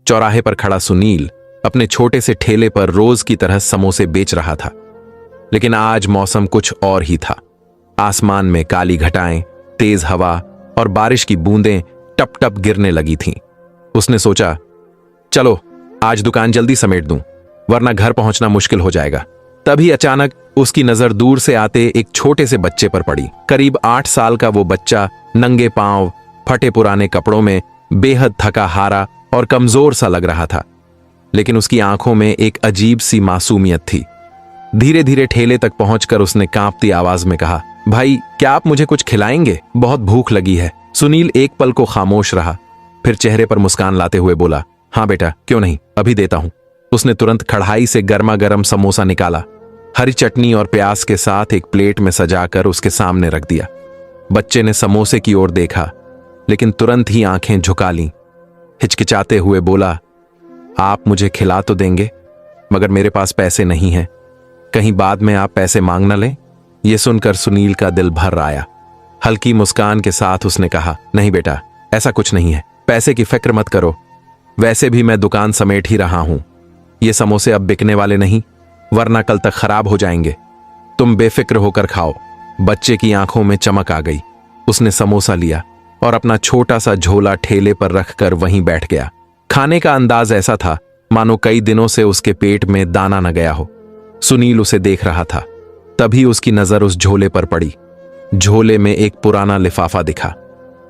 चौराहे पर खड़ा सुनील अपने छोटे से ठेले पर रोज की तरह समोसे बेच रहा था। लेकिन आज मौसम कुछ और ही था। आसमान में काली घटाएं, तेज हवा और बारिश की बूंदें टप टप गिरने लगी थीं। उसने सोचा, चलो आज दुकान जल्दी समेट दूं, वरना घर पहुंचना मुश्किल हो जाएगा। तभी अचानक उसकी नजर दूर से आते एक छोटे से बच्चे पर पड़ी। करीब 8 साल का वो बच्चा नंगे पांव, फटे पुराने कपड़ों में बेहद थका हारा और कमजोर सा लग रहा था, लेकिन उसकी आंखों में एक अजीब सी मासूमियत थी। धीरे धीरे ठेले तक पहुंचकर उसने कांपती आवाज में कहा, भाई क्या आप मुझे कुछ खिलाएंगे? बहुत भूख लगी है। सुनील एक पल को खामोश रहा, फिर चेहरे पर मुस्कान लाते हुए बोला, हाँ बेटा, क्यों नहीं, अभी देता हूं। उसने तुरंत कढ़ाई से गर्मा गर्म समोसा निकाला, हरी चटनी और प्याज के साथ एक प्लेट में सजाकर उसके सामने रख दिया। बच्चे ने समोसे की ओर देखा, लेकिन तुरंत ही आंखें झुका लीं। हिचकिचाते हुए बोला, आप मुझे खिला तो देंगे, मगर मेरे पास पैसे नहीं हैं, कहीं बाद में आप पैसे मांग न लें। यह सुनकर सुनील का दिल भर आया। हल्की मुस्कान के साथ उसने कहा, नहीं बेटा, ऐसा कुछ नहीं है, पैसे की फिक्र मत करो, वैसे भी मैं दुकान समेट ही रहा हूं। ये समोसे अब बिकने वाले नहीं, वरना कल तक खराब हो जाएंगे। तुम बेफिक्र होकर खाओ। बच्चे की आंखों में चमक आ गई। उसने समोसा लिया और अपना छोटा सा झोला ठेले पर रखकर वहीं बैठ गया। खाने का अंदाज ऐसा था मानो कई दिनों से उसके पेट में दाना न गया हो। सुनील उसे देख रहा था। तभी उसकी नजर उस झोले पर पड़ी। झोले में एक पुराना लिफाफा दिखा।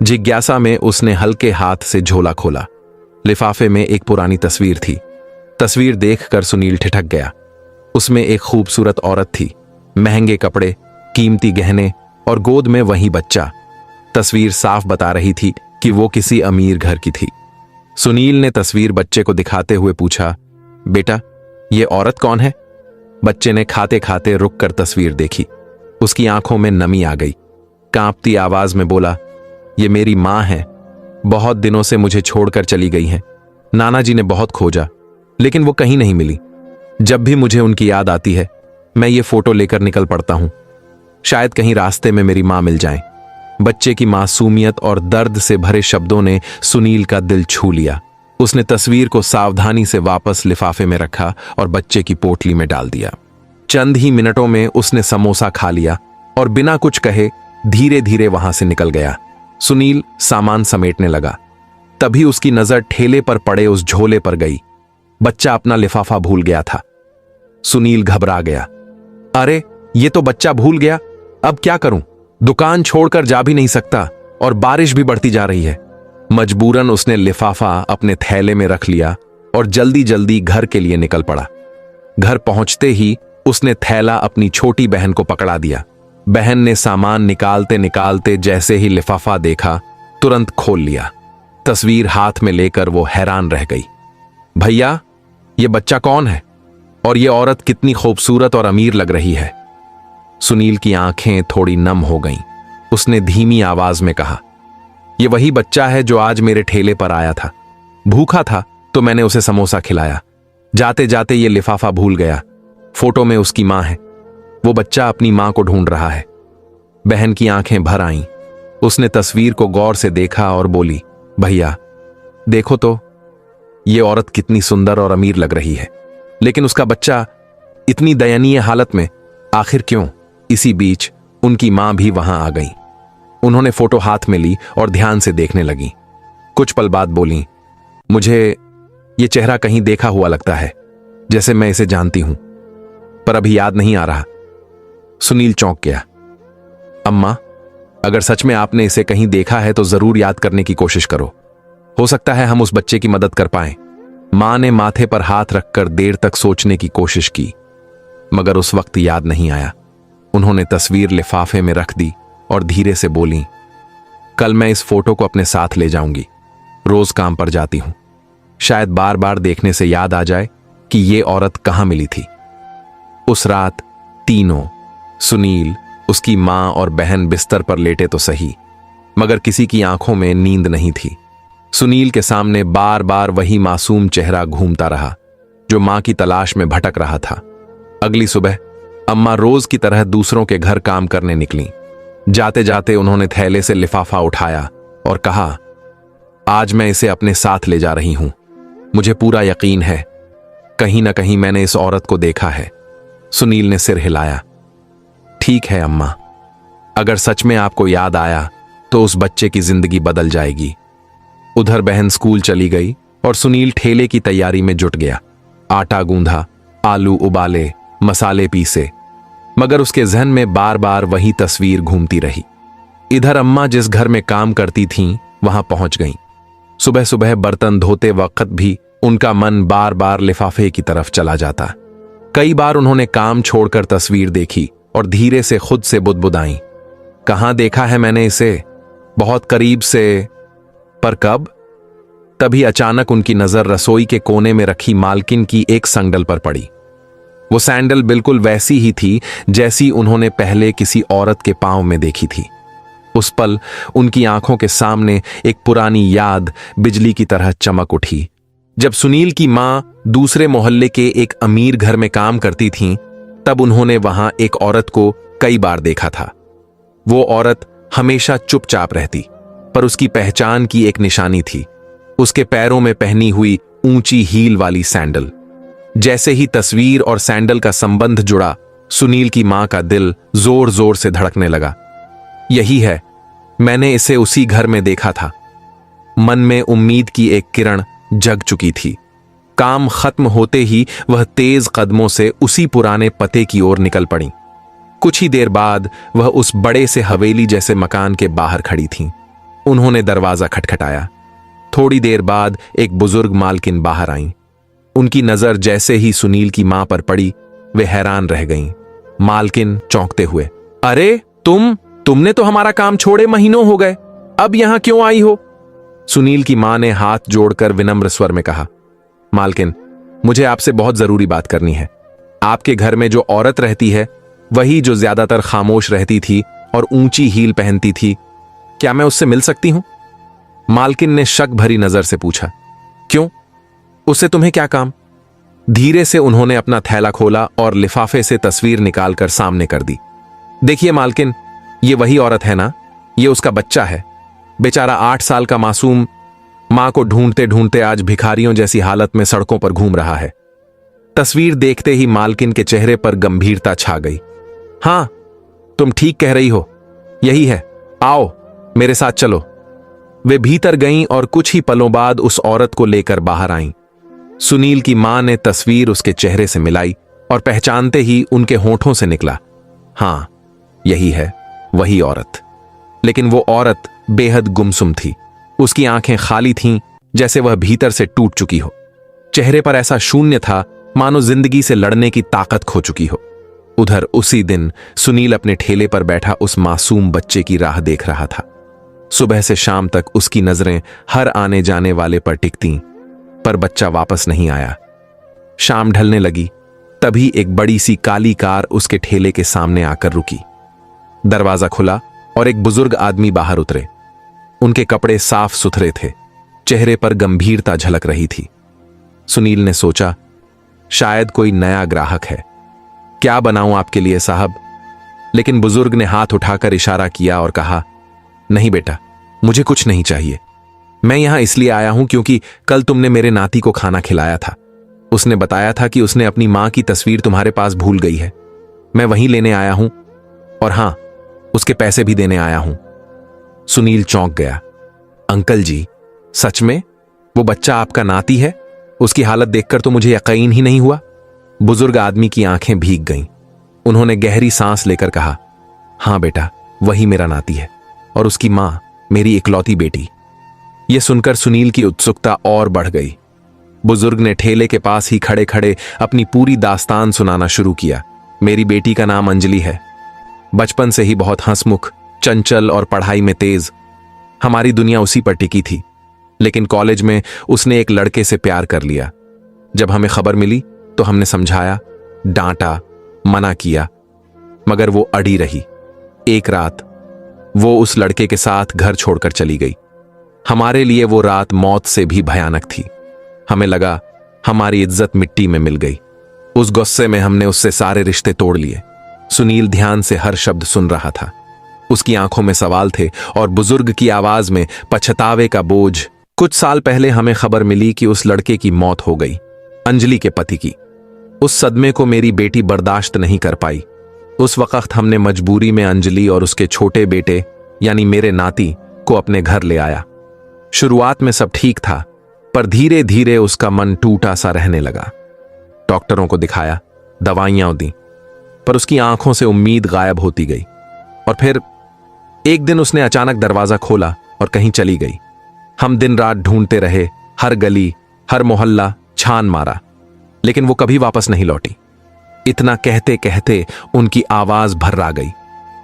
जिज्ञासा में उसने हल्के हाथ से झोला खोला। लिफाफे में एक पुरानी तस्वीर थी। तस्वीर देखकर सुनील ठिठक गया। उसमें एक खूबसूरत औरत थी, महंगे कपड़े, कीमती गहने और गोद में वही बच्चा। तस्वीर साफ बता रही थी कि वो किसी अमीर घर की थी। सुनील ने तस्वीर बच्चे को दिखाते हुए पूछा, बेटा ये औरत कौन है? बच्चे ने खाते खाते रुककर तस्वीर देखी। उसकी आंखों में नमी आ गई। कांपती आवाज में बोला, ये मेरी मां है, बहुत दिनों से मुझे छोड़कर चली गई हैं। नाना जी ने बहुत खोजा, लेकिन वो कहीं नहीं मिली। जब भी मुझे उनकी याद आती है, मैं ये फोटो लेकर निकल पड़ता हूं। शायद कहीं रास्ते में मेरी मां मिल जाए। बच्चे की मासूमियत और दर्द से भरे शब्दों ने सुनील का दिल छू लिया। उसने तस्वीर को सावधानी से वापस लिफाफे में रखा और बच्चे की पोटली में डाल दिया। चंद ही मिनटों में उसने समोसा खा लिया और बिना कुछ कहे धीरे धीरे वहां से निकल गया। सुनील सामान समेटने लगा। तभी उसकी नजर ठेले पर पड़े उस झोले पर गई। बच्चा अपना लिफाफा भूल गया था। सुनील घबरा गया। अरे ये तो बच्चा भूल गया, अब क्या करूं? दुकान छोड़कर जा भी नहीं सकता और बारिश भी बढ़ती जा रही है। मजबूरन उसने लिफाफा अपने थैले में रख लिया और जल्दी जल्दी घर के लिए निकल पड़ा। घर पहुंचते ही उसने थैला अपनी छोटी बहन को पकड़ा दिया। बहन ने सामान निकालते निकालते जैसे ही लिफाफा देखा, तुरंत खोल लिया। तस्वीर हाथ में लेकर वो हैरान रह गई। भैया ये बच्चा कौन है और ये औरत कितनी खूबसूरत और अमीर लग रही है? सुनील की आंखें थोड़ी नम हो गईं। उसने धीमी आवाज में कहा, ये वही बच्चा है जो आज मेरे ठेले पर आया था। भूखा था तो मैंने उसे समोसा खिलाया। जाते जाते ये लिफाफा भूल गया। फोटो में उसकी मां है। वो बच्चा अपनी मां को ढूंढ रहा है। बहन की आंखें भर आईं। उसने तस्वीर को गौर से देखा और बोली, भैया देखो तो, ये औरत कितनी सुंदर और अमीर लग रही है, लेकिन उसका बच्चा इतनी दयनीय हालत में, आखिर क्यों? इसी बीच उनकी मां भी वहां आ गई। उन्होंने फोटो हाथ में ली और ध्यान से देखने लगी। कुछ पल बाद बोली, मुझे ये चेहरा कहीं देखा हुआ लगता है, जैसे मैं इसे जानती हूं, पर अभी याद नहीं आ रहा। सुनील चौंक गया। अम्मा, अगर सच में आपने इसे कहीं देखा है तो जरूर याद करने की कोशिश करो। हो सकता है हम उस बच्चे की मदद कर पाएं। मां ने माथे पर हाथ रखकर देर तक सोचने की कोशिश की, मगर उस वक्त याद नहीं आया। उन्होंने तस्वीर लिफाफे में रख दी और धीरे से बोली, कल मैं इस फोटो को अपने साथ ले जाऊंगी। रोज काम पर जाती हूं, शायद बार बार देखने से याद आ जाए कि ये औरत कहां मिली थी। उस रात तीनों, सुनील, उसकी मां और बहन बिस्तर पर लेटे तो सही, मगर किसी की आंखों में नींद नहीं थी। सुनील के सामने बार बार वही मासूम चेहरा घूमता रहा जो मां की तलाश में भटक रहा था। अगली सुबह अम्मा रोज की तरह दूसरों के घर काम करने निकली। जाते जाते उन्होंने थैले से लिफाफा उठाया और कहा, आज मैं इसे अपने साथ ले जा रही हूं। मुझे पूरा यकीन है कहीं ना कहीं मैंने इस औरत को देखा है। सुनील ने सिर हिलाया। ठीक है अम्मा, अगर सच में आपको याद आया तो उस बच्चे की जिंदगी बदल जाएगी। उधर बहन स्कूल चली गई और सुनील ठेले की तैयारी में जुट गया। आटा गूंधा, आलू उबाले, मसाले पीसे, मगर उसके जहन में बार बार वही तस्वीर घूमती रही। इधर अम्मा जिस घर में काम करती थीं वहां पहुंच गईं। सुबह सुबह बर्तन धोते वक्त भी उनका मन बार बार लिफाफे की तरफ चला जाता। कई बार उन्होंने काम छोड़कर तस्वीर देखी और धीरे से खुद से बुदबुदाई, कहां देखा है मैंने इसे, बहुत करीब से, पर कब? तभी अचानक उनकी नजर रसोई के कोने में रखी मालकिन की एक सैंडल पर पड़ी। वो सैंडल बिल्कुल वैसी ही थी जैसी उन्होंने पहले किसी औरत के पांव में देखी थी। उस पल उनकी आंखों के सामने एक पुरानी याद बिजली की तरह चमक उठी। जब सुनील की मां दूसरे मोहल्ले के एक अमीर घर में काम करती थीं, तब उन्होंने वहां एक औरत को कई बार देखा था। वो औरत हमेशा चुपचाप रहती, पर उसकी पहचान की एक निशानी थी, उसके पैरों में पहनी हुई ऊंची हील वाली सैंडल। जैसे ही तस्वीर और सैंडल का संबंध जुड़ा, सुनील की मां का दिल जोर जोर से धड़कने लगा। यही है, मैंने इसे उसी घर में देखा था। मन में उम्मीद की एक किरण जग चुकी थी। काम खत्म होते ही वह तेज कदमों से उसी पुराने पते की ओर निकल पड़ी। कुछ ही देर बाद वह उस बड़े से हवेली जैसे मकान के बाहर खड़ी थीं। उन्होंने दरवाजा खटखटाया। थोड़ी देर बाद एक बुजुर्ग मालकिन बाहर आईं। उनकी नजर जैसे ही सुनील की मां पर पड़ी, वे हैरान रह गईं। मालकिन चौंकते हुए, अरे तुमने तो हमारा काम छोड़े महीनों हो गए, अब यहां क्यों आई हो? सुनील की मां ने हाथ जोड़कर विनम्र स्वर में कहा, मालकिन, मुझे आपसे बहुत जरूरी बात करनी है। आपके घर में जो औरत रहती है, वही जो ज्यादातर खामोश रहती थी और ऊंची हील पहनती थी, क्या मैं उससे मिल सकती हूं? मालकिन ने शक भरी नजर से पूछा। क्यों, उससे तुम्हें क्या काम? धीरे से उन्होंने अपना थैला खोला और लिफाफे से तस्वीर निकालकर सामने कर दी। देखिए मालकिन, ये वही औरत है ना, ये उसका बच्चा है। बेचारा 8 साल का मासूम मां को ढूंढते ढूंढते आज भिखारियों जैसी हालत में सड़कों पर घूम रहा है। तस्वीर देखते ही मालकिन के चेहरे पर गंभीरता छा गई। हां, तुम ठीक कह रही हो, यही है, आओ मेरे साथ चलो। वे भीतर गईं और कुछ ही पलों बाद उस औरत को लेकर बाहर आईं। सुनील की मां ने तस्वीर उसके चेहरे से मिलाई और पहचानते ही उनके होठों से निकला, हां, यही है वही औरत। लेकिन वो औरत बेहद गुमसुम थी। उसकी आंखें खाली थीं, जैसे वह भीतर से टूट चुकी हो। चेहरे पर ऐसा शून्य था मानो जिंदगी से लड़ने की ताकत खो चुकी हो। उधर उसी दिन सुनील अपने ठेले पर बैठा उस मासूम बच्चे की राह देख रहा था। सुबह से शाम तक उसकी नजरें हर आने जाने वाले पर टिकतीं, पर बच्चा वापस नहीं आया। शाम ढलने लगी, तभी एक बड़ी सी काली कार उसके ठेले के सामने आकर रुकी। दरवाजा खुला और एक बुजुर्ग आदमी बाहर उतरे। उनके कपड़े साफ सुथरे थे, चेहरे पर गंभीरता झलक रही थी। सुनील ने सोचा, शायद कोई नया ग्राहक है। क्या बनाऊं आपके लिए साहब? लेकिन बुजुर्ग ने हाथ उठाकर इशारा किया और कहा, नहीं बेटा, मुझे कुछ नहीं चाहिए। मैं यहां इसलिए आया हूं क्योंकि कल तुमने मेरे नाती को खाना खिलाया था। उसने बताया था कि उसने अपनी मां की तस्वीर तुम्हारे पास भूल गई है। मैं वहीं लेने आया हूं, और हां, उसके पैसे भी देने आया हूं। सुनील चौंक गया। अंकल जी, सच में वो बच्चा आपका नाती है? उसकी हालत देखकर तो मुझे यकीन ही नहीं हुआ। बुजुर्ग आदमी की आंखें भीग गईं। उन्होंने गहरी सांस लेकर कहा, हां बेटा, वही मेरा नाती है, और उसकी मां मेरी इकलौती बेटी। यह सुनकर सुनील की उत्सुकता और बढ़ गई। बुजुर्ग ने ठेले के पास ही खड़े खड़े अपनी पूरी दास्तान सुनाना शुरू किया। मेरी बेटी का नाम अंजलि है। बचपन से ही बहुत हंसमुख, चंचल और पढ़ाई में तेज। हमारी दुनिया उसी पर टिकी थी, लेकिन कॉलेज में उसने एक लड़के से प्यार कर लिया। जब हमें खबर मिली तो हमने समझाया, डांटा, मना किया, मगर वो अड़ी रही। एक रात वो उस लड़के के साथ घर छोड़कर चली गई। हमारे लिए वो रात मौत से भी भयानक थी। हमें लगा हमारी इज्जत मिट्टी में मिल गई। उस गुस्से में हमने उससे सारे रिश्ते तोड़ लिए। सुनील ध्यान से हर शब्द सुन रहा था। उसकी आंखों में सवाल थे और बुजुर्ग की आवाज में पछतावे का बोझ कुछ साल पहले हमें खबर मिली कि उस लड़के की मौत हो गई, अंजलि के पति की। उस सदमे को मेरी बेटी बर्दाश्त नहीं कर पाई। उस वक्त हमने मजबूरी में अंजलि और उसके छोटे बेटे यानी मेरे नाती को अपने घर ले आया। शुरुआत में सब ठीक था, पर धीरे धीरे उसका मन टूटा सा रहने लगा। डॉक्टरों को दिखाया, दवाइयां दी, पर उसकी आंखों से उम्मीद गायब होती गई। और फिर एक दिन उसने अचानक दरवाजा खोला और कहीं चली गई। हम दिन रात ढूंढते रहे, हर गली, हर मोहल्ला छान मारा, लेकिन वो कभी वापस नहीं लौटी। इतना कहते कहते उनकी आवाज भर्रा गई,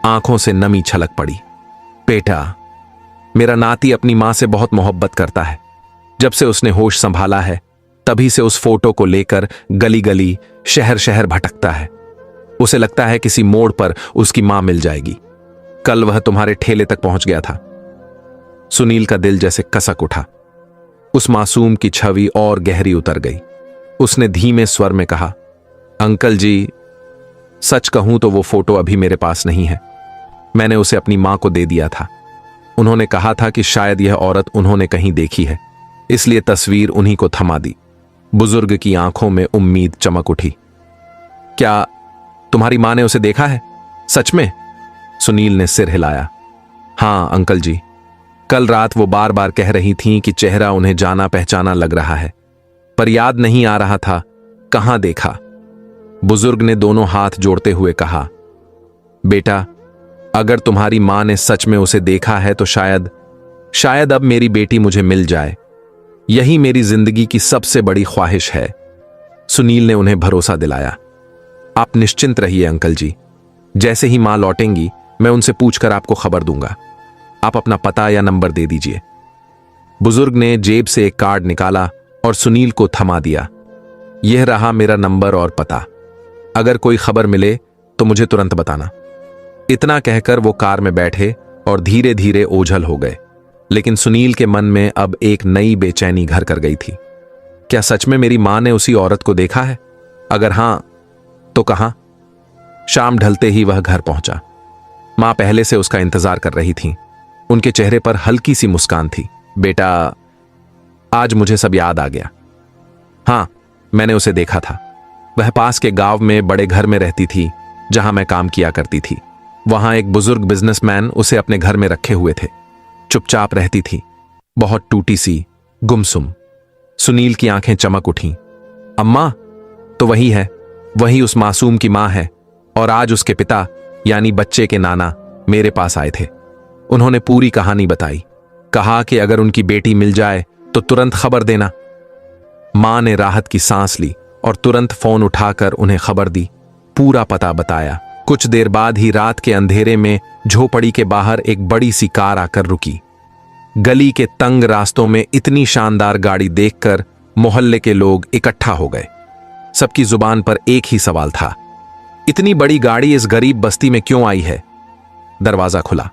आंखों से नमी छलक पड़ी। बेटा, मेरा नाती अपनी मां से बहुत मोहब्बत करता है। जब से उसने होश संभाला है, तभी से उस फोटो को लेकर गली गली, शहर शहर भटकता है। उसे लगता है किसी मोड़ पर उसकी मां मिल जाएगी। कल वह तुम्हारे ठेले तक पहुंच गया था। सुनील का दिल जैसे कसक उठा। उस मासूम की छवि और गहरी उतर गई। उसने धीमे स्वर में कहा, अंकल जी, सच कहूं तो वो फोटो अभी मेरे पास नहीं है। मैंने उसे अपनी मां को दे दिया था। उन्होंने कहा था कि शायद यह औरत उन्होंने कहीं देखी है, इसलिए तस्वीर उन्हीं को थमा दी। बुजुर्ग की आंखों में उम्मीद चमक उठी। क्या तुम्हारी मां ने उसे देखा है? सच में? सुनील ने सिर हिलाया। हां अंकल जी, कल रात वो बार बार कह रही थीं कि चेहरा उन्हें जाना पहचाना लग रहा है, पर याद नहीं आ रहा था कहां देखा। बुजुर्ग ने दोनों हाथ जोड़ते हुए कहा, बेटा, अगर तुम्हारी मां ने सच में उसे देखा है तो शायद अब मेरी बेटी मुझे मिल जाए। यही मेरी जिंदगी की सबसे बड़ी ख्वाहिश है। सुनील ने उन्हें भरोसा दिलाया। आप निश्चिंत रहिए अंकल जी, जैसे ही मां लौटेंगी मैं उनसे पूछकर आपको खबर दूंगा। आप अपना पता या नंबर दे दीजिए। बुजुर्ग ने जेब से एक कार्ड निकाला और सुनील को थमा दिया। यह रहा मेरा नंबर और पता। अगर कोई खबर मिले तो मुझे तुरंत बताना। इतना कहकर वो कार में बैठे और धीरे धीरे ओझल हो गए। लेकिन सुनील के मन में अब एक नई बेचैनी घर कर गई थी। क्या सच में मेरी मां ने उसी औरत को देखा है? अगर हां तो कहां? शाम ढलते ही वह घर पहुंचा। मां पहले से उसका इंतजार कर रही थी। उनके चेहरे पर हल्की सी मुस्कान थी। बेटा, आज मुझे सब याद आ गया। हां, मैंने उसे देखा था। वह पास के गांव में बड़े घर में रहती थी जहां मैं काम किया करती थी। वहां एक बुजुर्ग बिजनेसमैन उसे अपने घर में रखे हुए थे। चुपचाप रहती थी, बहुत टूटी सी, गुमसुम। सुनील की आंखें चमक उठीं। अम्मा, तो वही है, वही उस मासूम की मां है। और आज उसके पिता यानी बच्चे के नाना मेरे पास आए थे। उन्होंने पूरी कहानी बताई। कहा कि अगर उनकी बेटी मिल जाए तो तुरंत खबर देना। मां ने राहत की सांस ली और तुरंत फोन उठाकर उन्हें खबर दी, पूरा पता बताया। कुछ देर बाद ही रात के अंधेरे में झोपड़ी के बाहर एक बड़ी सी कार आकर रुकी। गली के तंग रास्तों में इतनी शानदार गाड़ी देखकर मोहल्ले के लोग इकट्ठा हो गए। सबकी जुबान पर एक ही सवाल था, इतनी बड़ी गाड़ी इस गरीब बस्ती में क्यों आई है? दरवाजा खुला।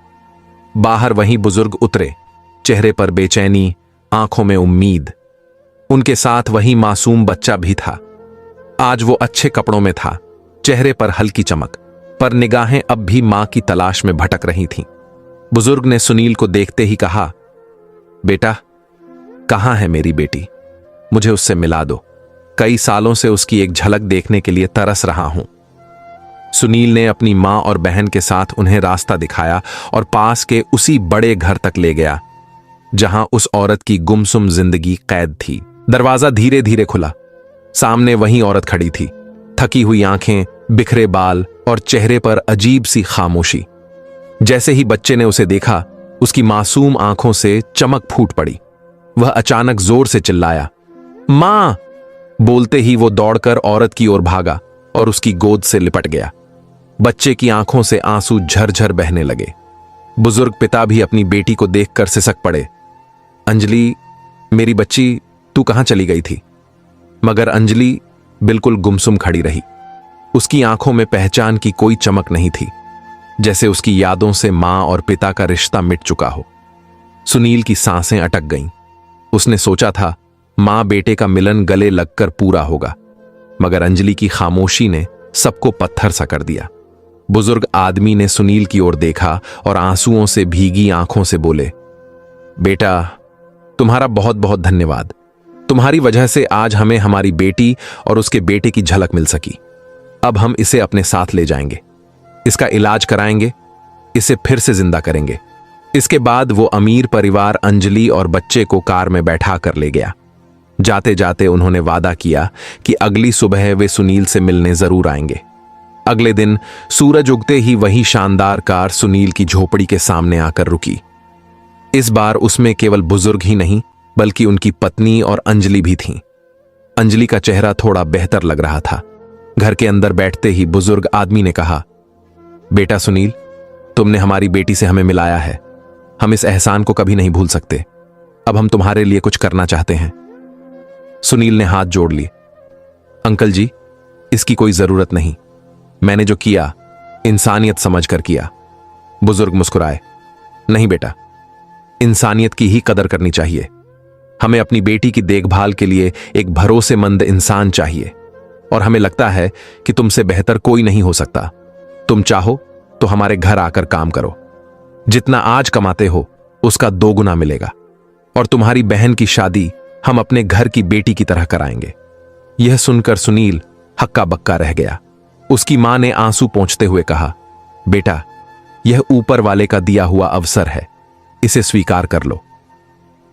बाहर वहीं बुजुर्ग उतरे, चेहरे पर बेचैनी, आंखों में उम्मीद। उनके साथ वही मासूम बच्चा भी था। आज वो अच्छे कपड़ों में था, चेहरे पर हल्की चमक, पर निगाहें अब भी मां की तलाश में भटक रही थीं। बुजुर्ग ने सुनील को देखते ही कहा, बेटा, कहां है मेरी बेटी? मुझे उससे मिला दो। कई सालों से उसकी एक झलक देखने के लिए तरस रहा हूं। सुनील ने अपनी मां और बहन के साथ उन्हें रास्ता दिखाया और पास के उसी बड़े घर तक ले गया जहां उस औरत की गुमसुम जिंदगी कैद थी। दरवाजा धीरे धीरे खुला। सामने वही औरत खड़ी थी, थकी हुई आंखें, बिखरे बाल और चेहरे पर अजीब सी खामोशी। जैसे ही बच्चे ने उसे देखा, उसकी मासूम आंखों से चमक फूट पड़ी। वह अचानक जोर से चिल्लाया, मां! बोलते ही वो दौड़कर औरत की ओर भागा और उसकी गोद से लिपट गया। बच्चे की आंखों से आंसू झरझर बहने लगे। बुजुर्ग पिता भी अपनी बेटी को देखकर सिसक पड़े। अंजलि, मेरी बच्ची, तू कहां चली गई थी? मगर अंजलि बिल्कुल गुमसुम खड़ी रही। उसकी आंखों में पहचान की कोई चमक नहीं थी, जैसे उसकी यादों से मां और पिता का रिश्ता मिट चुका हो। सुनील की सांसें अटक गईं। उसने सोचा था मां बेटे का मिलन गले लगकर पूरा होगा, मगर अंजलि की खामोशी ने सबको पत्थर सा कर दिया। बुजुर्ग आदमी ने सुनील की ओर देखा और आंसुओं से भीगी आंखों से बोले, बेटा, तुम्हारा बहुत बहुत धन्यवाद। तुम्हारी वजह से आज हमें हमारी बेटी और उसके बेटे की झलक मिल सकी। अब हम इसे अपने साथ ले जाएंगे, इसका इलाज कराएंगे, इसे फिर से जिंदा करेंगे। इसके बाद वो अमीर परिवार अंजलि और बच्चे को कार में बैठा कर ले गया। जाते जाते उन्होंने वादा किया कि अगली सुबह वे सुनील से मिलने जरूर आएंगे। अगले दिन सूरज उगते ही वही शानदार कार सुनील की झोपड़ी के सामने आकर रुकी। इस बार उसमें केवल बुजुर्ग ही नहीं बल्कि उनकी पत्नी और अंजलि भी थीं। अंजलि का चेहरा थोड़ा बेहतर लग रहा था। घर के अंदर बैठते ही बुजुर्ग आदमी ने कहा, बेटा सुनील, तुमने हमारी बेटी से हमें मिलाया है। हम इस एहसान को कभी नहीं भूल सकते। अब हम तुम्हारे लिए कुछ करना चाहते हैं। सुनील ने हाथ जोड़ लिए। अंकल जी, इसकी कोई जरूरत नहीं। मैंने जो किया इंसानियत समझकर किया। बुजुर्ग मुस्कुराए। नहीं बेटा, इंसानियत की ही कदर करनी चाहिए। हमें अपनी बेटी की देखभाल के लिए एक भरोसेमंद इंसान चाहिए और हमें लगता है कि तुमसे बेहतर कोई नहीं हो सकता। तुम चाहो तो हमारे घर आकर काम करो। जितना आज कमाते हो उसका 2 गुना मिलेगा और तुम्हारी बहन की शादी हम अपने घर की बेटी की तरह कराएंगे। यह सुनकर सुनील हक्का बक्का रह गया। उसकी मां ने आंसू पोंछते हुए कहा, बेटा, यह ऊपर वाले का दिया हुआ अवसर है, इसे स्वीकार कर लो।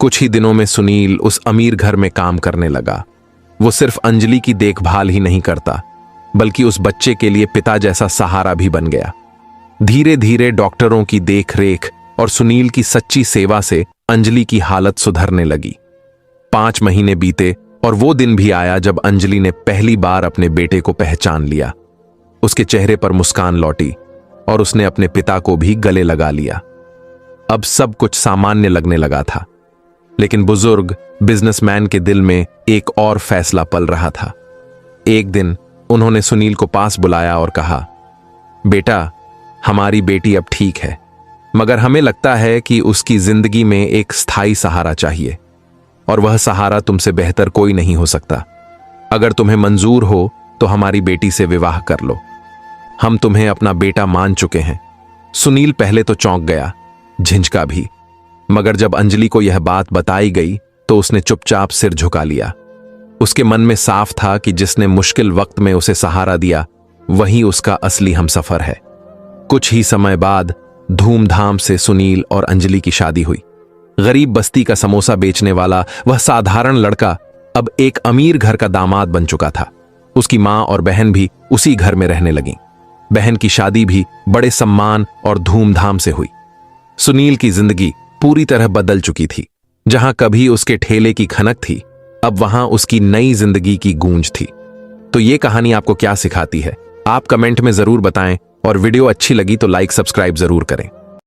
कुछ ही दिनों में सुनील उस अमीर घर में काम करने लगा। वो सिर्फ अंजलि की देखभाल ही नहीं करता बल्कि उस बच्चे के लिए पिता जैसा सहारा भी बन गया। धीरे धीरे डॉक्टरों की देखरेख और सुनील की सच्ची सेवा से अंजलि की हालत सुधरने लगी। 5 महीने बीते और वो दिन भी आया जब अंजलि ने पहली बार अपने बेटे को पहचान लिया। उसके चेहरे पर मुस्कान लौटी और उसने अपने पिता को भी गले लगा लिया। अब सब कुछ सामान्य लगने लगा था, लेकिन बुजुर्ग बिजनेसमैन के दिल में एक और फैसला पल रहा था। एक दिन उन्होंने सुनील को पास बुलाया और कहा, बेटा, हमारी बेटी अब ठीक है, मगर हमें लगता है कि उसकी जिंदगी में एक स्थायी सहारा चाहिए और वह सहारा तुमसे बेहतर कोई नहीं हो सकता। अगर तुम्हें मंजूर हो तो हमारी बेटी से विवाह कर लो। हम तुम्हें अपना बेटा मान चुके हैं। सुनील पहले तो चौंक गया, झिझका भी, मगर जब अंजलि को यह बात बताई गई तो उसने चुपचाप सिर झुका लिया। उसके मन में साफ था कि जिसने मुश्किल वक्त में उसे सहारा दिया वही उसका असली हमसफर है। कुछ ही समय बाद धूमधाम से सुनील और अंजलि की शादी हुई। गरीब बस्ती का समोसा बेचने वाला वह साधारण लड़का अब एक अमीर घर का दामाद बन चुका था। उसकी मां और बहन भी उसी घर में रहने लगीं। बहन की शादी भी बड़े सम्मान और धूमधाम से हुई। सुनील की जिंदगी पूरी तरह बदल चुकी थी। जहां कभी उसके ठेले की खनक थी, अब वहां उसकी नई जिंदगी की गूंज थी। तो ये कहानी आपको क्या सिखाती है, आप कमेंट में जरूर बताएं और वीडियो अच्छी लगी तो लाइक सब्सक्राइब जरूर करें।